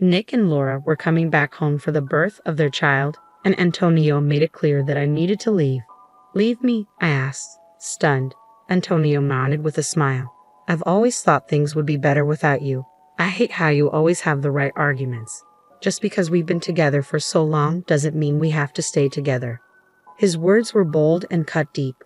Nick and Laura were coming back home for the birth of their child, and Antonio made it clear that I needed to leave. Leave me? I asked, stunned. Antonio nodded with a smile. I've always thought things would be better without you. I hate how you always have the right arguments. Just because we've been together for so long doesn't mean we have to stay together. His words were bold and cut deep.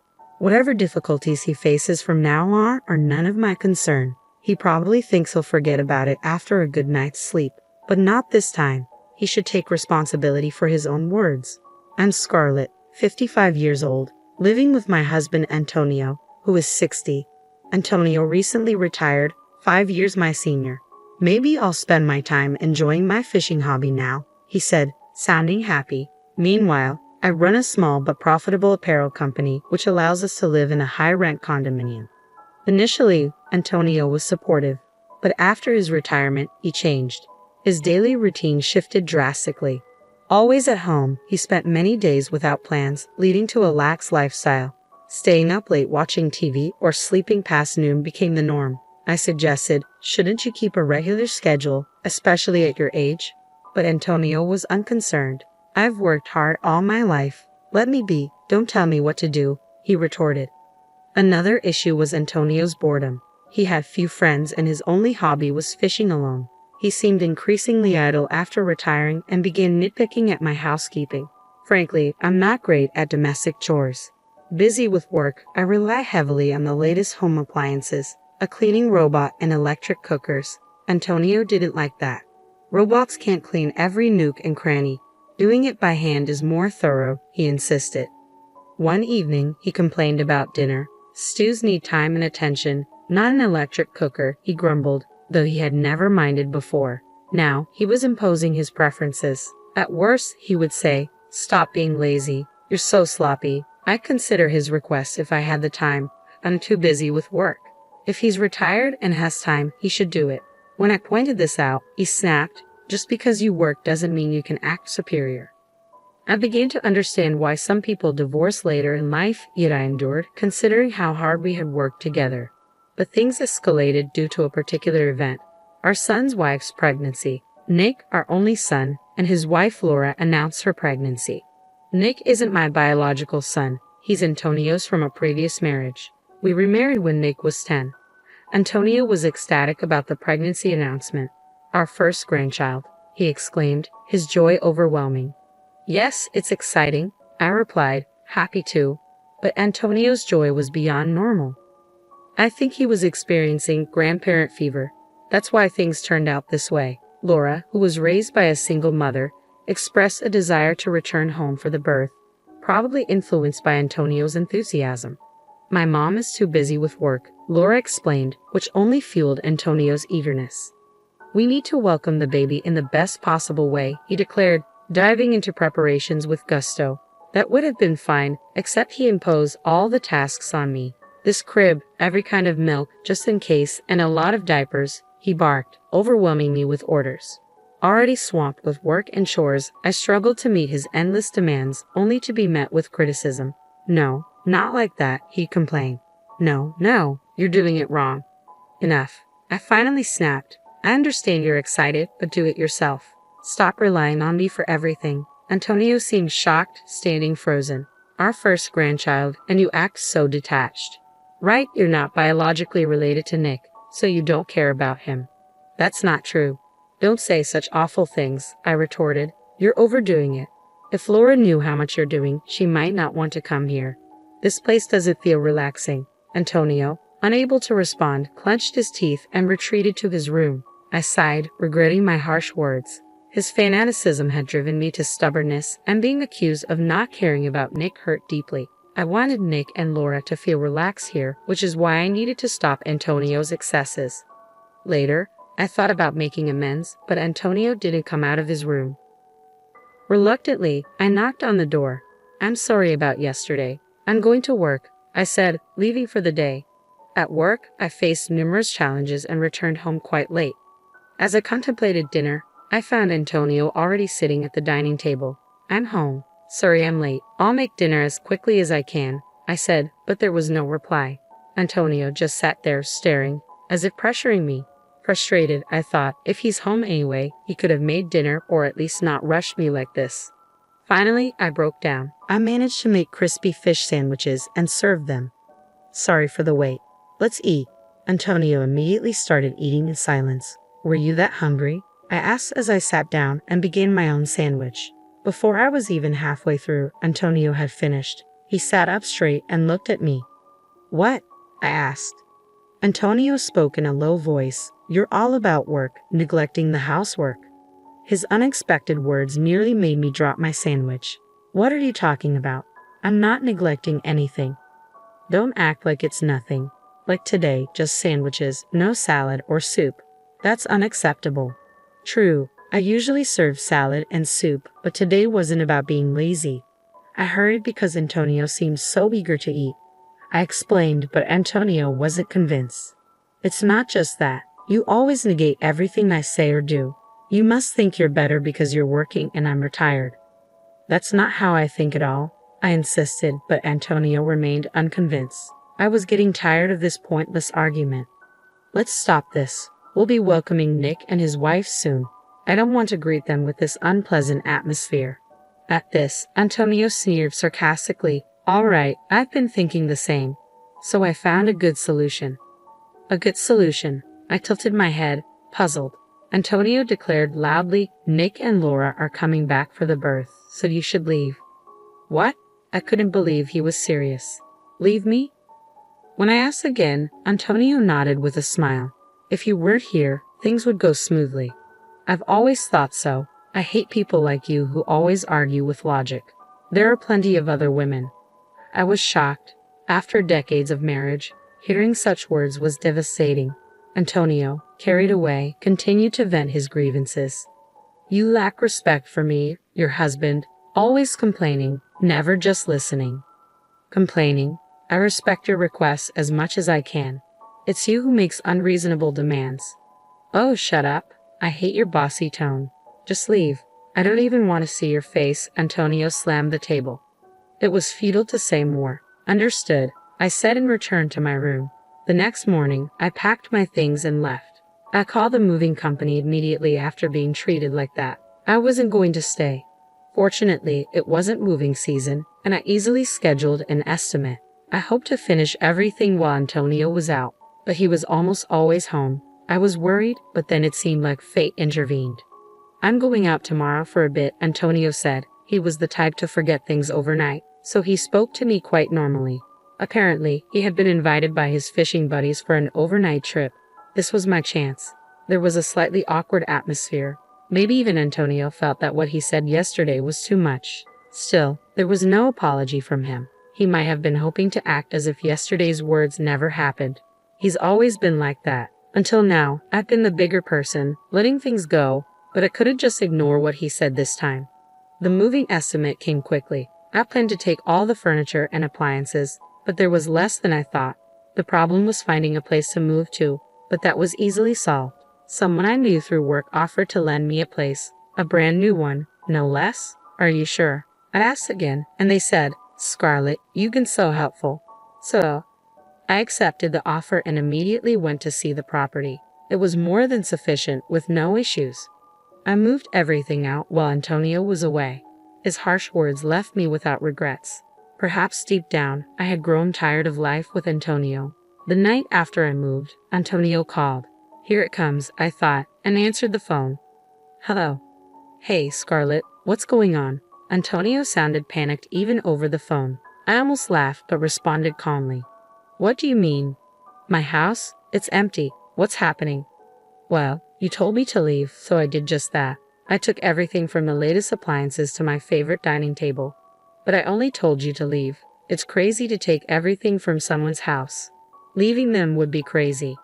Whatever difficulties he faces from now on are none of my concern. He probably thinks he'll forget about it after a good night's sleep. But not this time. He should take responsibility for his own words. I'm Scarlett, 55 years old, living with my husband Antonio, who is 60. Antonio recently retired, 5 years my senior. Maybe I'll spend my time enjoying my fishing hobby now, he said, sounding happy. Meanwhile, I run a small but profitable apparel company which allows us to live in a high-rent condominium. Initially, Antonio was supportive, but after his retirement, he changed. His daily routine shifted drastically. Always at home, he spent many days without plans, leading to a lax lifestyle. Staying up late watching TV or sleeping past noon became the norm. I suggested, shouldn't you keep a regular schedule, especially at your age? But Antonio was unconcerned. I've worked hard all my life. Let me be, don't tell me what to do, he retorted. Another issue was Antonio's boredom. He had few friends and his only hobby was fishing alone. He seemed increasingly idle after retiring and began nitpicking at my housekeeping. Frankly, I'm not great at domestic chores. Busy with work, I rely heavily on the latest home appliances, a cleaning robot and electric cookers. Antonio didn't like that. Robots can't clean every nook and cranny. Doing it by hand is more thorough, he insisted. One evening, he complained about dinner. Stews need time and attention, not an electric cooker, he grumbled, though he had never minded before. Now, he was imposing his preferences. At worst, he would say, stop being lazy. You're so sloppy. I'd consider his request if I had the time. I'm too busy with work. If he's retired and has time, he should do it. When I pointed this out, he snapped, just because you work doesn't mean you can act superior. I began to understand why some people divorce later in life, yet I endured, considering how hard we had worked together. But things escalated due to a particular event. Our son's wife's pregnancy. Nick, our only son, and his wife Laura announced her pregnancy. Nick isn't my biological son. He's Antonio's from a previous marriage. We remarried when Nick was 10. Antonio was ecstatic about the pregnancy announcement. Our first grandchild, he exclaimed, his joy overwhelming. Yes, it's exciting, I replied, happy too. But Antonio's joy was beyond normal. I think he was experiencing grandparent fever. That's why things turned out this way. Laura, who was raised by a single mother, expressed a desire to return home for the birth, probably influenced by Antonio's enthusiasm. My mom is too busy with work, Laura explained, which only fueled Antonio's eagerness. We need to welcome the baby in the best possible way, he declared, diving into preparations with gusto. That would have been fine, except he imposed all the tasks on me. This crib, every kind of milk, just in case, and a lot of diapers, he barked, overwhelming me with orders. Already swamped with work and chores, I struggled to meet his endless demands, only to be met with criticism. No, not like that, he complained. No, you're doing it wrong. Enough. I finally snapped. I understand you're excited, but do it yourself. Stop relying on me for everything. Antonio seemed shocked, standing frozen. Our first grandchild, and you act so detached. Right, you're not biologically related to Nick, so you don't care about him. That's not true. Don't say such awful things, I retorted. You're overdoing it. If Laura knew how much you're doing, she might not want to come here. This place doesn't feel relaxing. Antonio, unable to respond, clenched his teeth and retreated to his room. I sighed, regretting my harsh words. His fanaticism had driven me to stubbornness, and being accused of not caring about Nick hurt deeply. I wanted Nick and Laura to feel relaxed here, which is why I needed to stop Antonio's excesses. Later, I thought about making amends, but Antonio didn't come out of his room. Reluctantly, I knocked on the door. I'm sorry about yesterday. I'm going to work, I said, leaving for the day. At work, I faced numerous challenges and returned home quite late. As I contemplated dinner, I found Antonio already sitting at the dining table. I'm home. Sorry I'm late. I'll make dinner as quickly as I can, I said, but there was no reply. Antonio just sat there staring, as if pressuring me. Frustrated, I thought, if he's home anyway, he could have made dinner or at least not rushed me like this. Finally, I broke down. I managed to make crispy fish sandwiches and served them. Sorry for the wait. Let's eat. Antonio immediately started eating in silence. Were you that hungry? I asked as I sat down and began my own sandwich. Before I was even halfway through, Antonio had finished. He sat up straight and looked at me. What? I asked. Antonio spoke in a low voice. You're all about work, neglecting the housework. His unexpected words nearly made me drop my sandwich. What are you talking about? I'm not neglecting anything. Don't act like it's nothing. Like today, just sandwiches, no salad or soup. That's unacceptable. True, I usually serve salad and soup, but today wasn't about being lazy. I hurried because Antonio seemed so eager to eat. I explained, but Antonio wasn't convinced. It's not just that. You always negate everything I say or do. You must think you're better because you're working and I'm retired. That's not how I think at all, I insisted, but Antonio remained unconvinced. I was getting tired of this pointless argument. Let's stop this. We'll be welcoming Nick and his wife soon. I don't want to greet them with this unpleasant atmosphere. At this, Antonio sneered sarcastically. All right, I've been thinking the same. So I found a good solution. A good solution. I tilted my head, puzzled. Antonio declared loudly, Nick and Laura are coming back for the birth, so you should leave. What? I couldn't believe he was serious. Leave me? When I asked again, Antonio nodded with a smile. If you weren't here, things would go smoothly. I've always thought so. I hate people like you who always argue with logic. There are plenty of other women. I was shocked. After decades of marriage, hearing such words was devastating. Antonio, carried away, continued to vent his grievances. You lack respect for me, your husband, always complaining, never just listening. Complaining. I respect your requests as much as I can. It's you who makes unreasonable demands. Oh, shut up. I hate your bossy tone. Just leave. I don't even want to see your face. Antonio slammed the table. It was futile to say more. Understood, I said and returned to my room. The next morning, I packed my things and left. I called the moving company immediately after being treated like that. I wasn't going to stay. Fortunately, it wasn't moving season, and I easily scheduled an estimate. I hoped to finish everything while Antonio was out, but he was almost always home. I was worried, but then it seemed like fate intervened. I'm going out tomorrow for a bit, Antonio said. He was the type to forget things overnight, so he spoke to me quite normally. Apparently, he had been invited by his fishing buddies for an overnight trip. This was my chance. There was a slightly awkward atmosphere. Maybe even Antonio felt that what he said yesterday was too much. Still, there was no apology from him. He might have been hoping to act as if yesterday's words never happened. He's always been like that. Until now, I've been the bigger person, letting things go, but I couldn't just ignore what he said this time. The moving estimate came quickly. I planned to take all the furniture and appliances, but there was less than I thought. The problem was finding a place to move to, but that was easily solved. Someone I knew through work offered to lend me a place, a brand new one, no less. Are you sure? I asked again, and they said, Scarlett, you've been so helpful. So, I accepted the offer and immediately went to see the property. It was more than sufficient, with no issues. I moved everything out while Antonio was away. His harsh words left me without regrets. Perhaps deep down, I had grown tired of life with Antonio. The night after I moved, Antonio called. Here it comes, I thought, and answered the phone. Hello. Hey, Scarlett, what's going on? Antonio sounded panicked even over the phone. I almost laughed but responded calmly. What do you mean? My house? It's empty. What's happening? Well, you told me to leave, so I did just that. I took everything from the latest appliances to my favorite dining table. But I only told you to leave. It's crazy to take everything from someone's house. Leaving them would be crazy.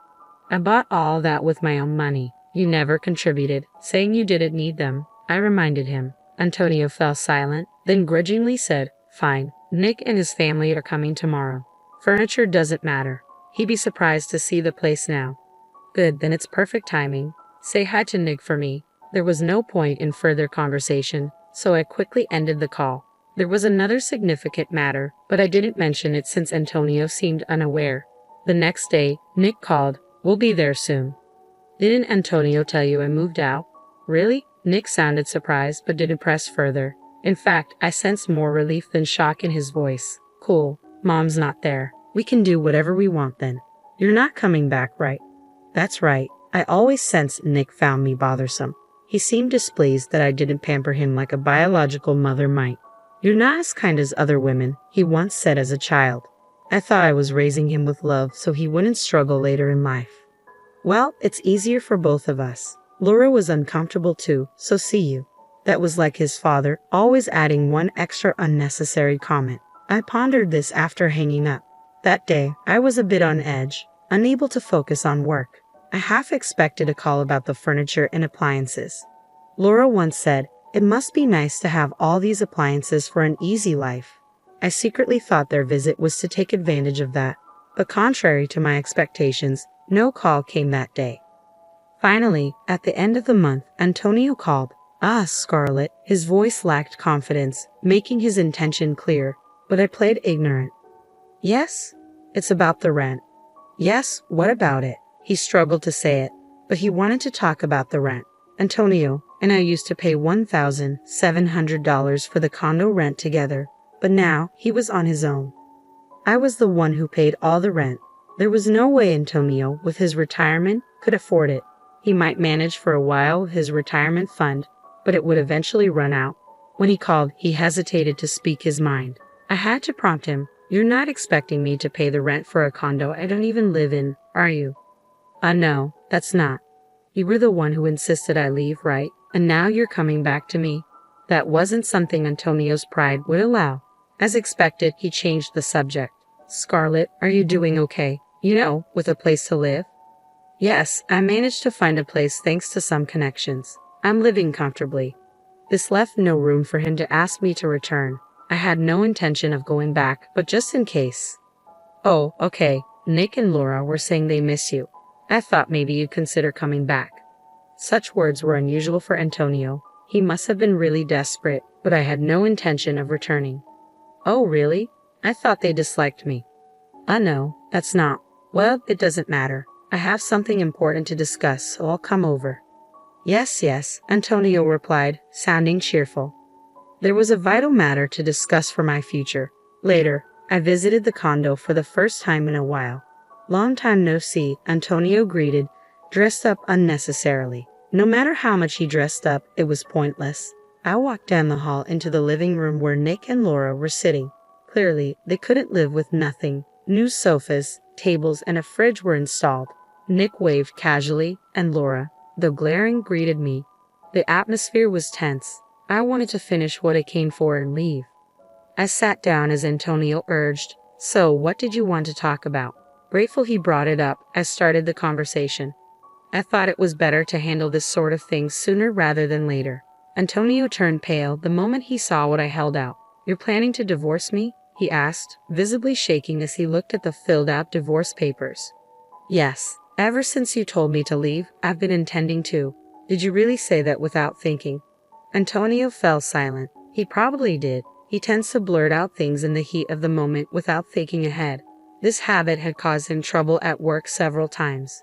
I bought all that with my own money. You never contributed, saying you didn't need them. I reminded him. Antonio fell silent, then grudgingly said, Fine, Nick and his family are coming tomorrow. Furniture doesn't matter. He'd be surprised to see the place now. Good, then it's perfect timing. Say hi to Nick for me. There was no point in further conversation, so I quickly ended the call. There was another significant matter, but I didn't mention it since Antonio seemed unaware. The next day, Nick called. We'll be there soon. Didn't Antonio tell you I moved out? Really? Nick sounded surprised but didn't press further. In fact, I sensed more relief than shock in his voice. Cool. Mom's not there. We can do whatever we want then. You're not coming back, right? That's right. I always sensed Nick found me bothersome. He seemed displeased that I didn't pamper him like a biological mother might. You're not as kind as other women, he once said as a child. I thought I was raising him with love so he wouldn't struggle later in life. Well, it's easier for both of us. Laura was uncomfortable too, so see you. That was like his father, always adding one extra unnecessary comment. I pondered this after hanging up. That day, I was a bit on edge, unable to focus on work. I half expected a call about the furniture and appliances. Laura once said, "It must be nice to have all these appliances for an easy life." I secretly thought their visit was to take advantage of that, but contrary to my expectations, no call came that day. Finally, at the end of the month, Antonio called. "Ah, Scarlett." His voice lacked confidence, making his intention clear, but I played ignorant. "Yes? It's about the rent." "Yes, what about it?" He struggled to say it, but he wanted to talk about the rent. Antonio and I used to pay $1,700 for the condo rent together, but now he was on his own. I was the one who paid all the rent. There was no way Antonio, with his retirement, could afford it. He might manage for a while with his retirement fund, but it would eventually run out. When he called, he hesitated to speak his mind. I had to prompt him. "You're not expecting me to pay the rent for a condo I don't even live in, are you?" No, that's not. You were the one who insisted I leave, right? And now you're coming back to me." That wasn't something Antonio's pride would allow. As expected, he changed the subject. "Scarlett, are you doing okay? With a place to live?" "Yes, I managed to find a place thanks to some connections. I'm living comfortably." This left no room for him to ask me to return. I had no intention of going back, but just in case. "Oh, okay. Nick and Laura were saying they miss you. I thought maybe you'd consider coming back." Such words were unusual for Antonio. He must have been really desperate, but I had no intention of returning. "Oh, really? I thought they disliked me." No, that's not. Well, it doesn't matter. I have something important to discuss, so I'll come over." Yes, Antonio replied, sounding cheerful. There was a vital matter to discuss for my future. Later, I visited the condo for the first time in a while. "Long time no see," Antonio greeted, dressed up unnecessarily. No matter how much he dressed up, it was pointless. I walked down the hall into the living room where Nick and Laura were sitting. Clearly, they couldn't live with nothing. New sofas, tables, and a fridge were installed. Nick waved casually, and Laura, though glaring, greeted me. The atmosphere was tense. I wanted to finish what I came for and leave. I sat down as Antonio urged. "So, what did you want to talk about?" Grateful he brought it up, I started the conversation. I thought it was better to handle this sort of thing sooner rather than later. Antonio turned pale the moment he saw what I held out. "You're planning to divorce me?" he asked, visibly shaking as he looked at the filled-out divorce papers. "Yes. Ever since you told me to leave, I've been intending to." "Did you really say that without thinking?" Antonio fell silent. He probably did. He tends to blurt out things in the heat of the moment without thinking ahead. This habit had caused him trouble at work several times.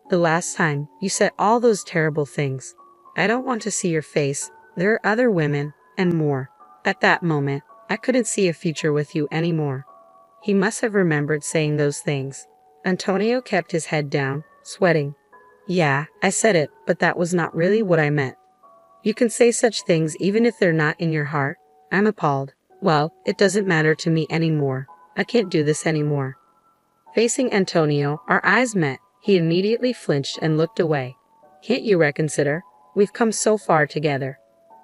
"The last time, you said all those terrible things. I don't want to see your face. There are other women, and more." At that moment, I couldn't see a future with you anymore. He must have remembered saying those things. Antonio kept his head down, sweating. "Yeah, I said it, but that was not really what I meant." "You can say such things even if they're not in your heart." I'm appalled. "Well, it doesn't matter to me anymore. I can't do this anymore." Facing Antonio, our eyes met. He immediately flinched and looked away. "Can't you reconsider? We've come so far together."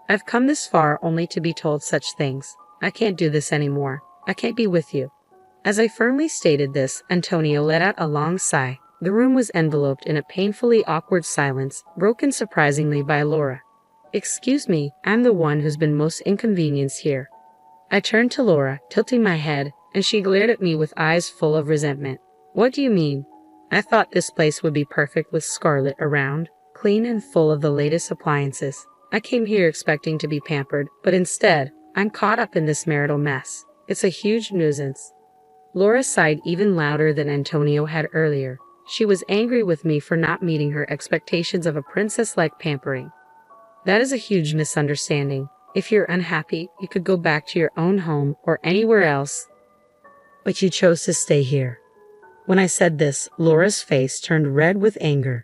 "I've come this far only to be told such things. I can't do this anymore. I can't be with you." As I firmly stated this, Antonio let out a long sigh. The room was enveloped in a painfully awkward silence, broken surprisingly by Laura. "Excuse me, I'm the one who's been most inconvenienced here." I turned to Laura, tilting my head, and she glared at me with eyes full of resentment. "What do you mean?" "I thought this place would be perfect with Scarlett around, clean and full of the latest appliances. I came here expecting to be pampered, but instead, I'm caught up in this marital mess. It's a huge nuisance." Laura sighed even louder than Antonio had earlier. She was angry with me for not meeting her expectations of a princess-like pampering. That is a huge misunderstanding. If you're unhappy, you could go back to your own home or anywhere else. But you chose to stay here. When I said this, Laura's face turned red with anger.